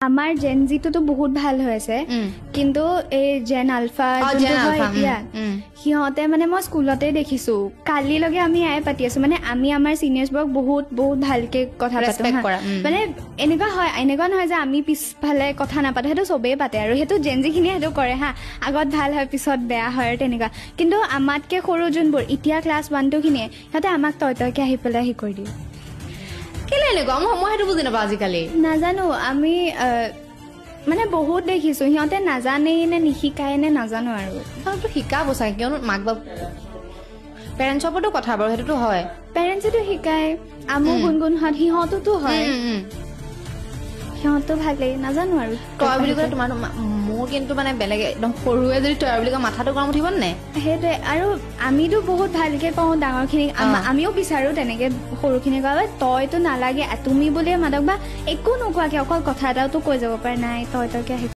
আমাৰ জেন জিটোতো বহুত ভাল হৈছে কিন্তু এই জেন আলফা সিহঁতে মানে মই স্কুলতে দেখিছো কালিলৈকে আমি পাতি আছো মানে আমি আমাৰ চিনিয়ৰ্ছবোৰক বহুত বহুত ভালকে কথা পাতো মানে এনেকুৱা নহয় যে আমি পিছফালে কথা নাপাতো সেইটো চবেই পাতে আৰু সেইটো জেন জিখিনিয়ে সেইটো কৰে হা আগত ভাল হয় পিছত বেয়া হয় আৰু তেনেকুৱা কিন্তু আমাতকে সৰু যোনবোৰ এতিয়া ক্লাছ 1-2 খিনিয়ে সিহঁতে আমাক তয়কে আহি পেলাই আহি কৰি দিয়ে কেলে এনেকুৱা মই সেইটো বুজি নাপাওঁ আজিকালি নাজানো আমি মানে বহুত দেখিছো সিহঁতে নাজানেই নে নিশিকায় নে নাজানো আৰু শিকাব চাগে কিয়নো মাক বাপ পেৰেণ্টছৰ ওপৰতো কথা বাৰু সেইটোতো হয় পেৰেণ্টছেতো শিকায় আমো গুণগুণহঁত সিহঁতোতো হয় সিহঁতো ভালেই নাজানো আৰু তই বুলি কয় তোমাৰ মোৰ কিন্তু মানে বেলেগ একদম সৰুৱে যদি তই বুলি কয় মাথাটো গৰম উঠিব নে সেইটোৱে আৰু আমিতো বহুত ভালকে কওঁ ডাঙৰখিনিক আমিও বিচাৰো তেনেকে সৰুখিনিক কয় তইতো নালাগে তুমি বুলিয়ে মাতক বা একো নোকোৱাকে অকল কথা এটাওতো কৈ যাব পাৰে নাই তয়কে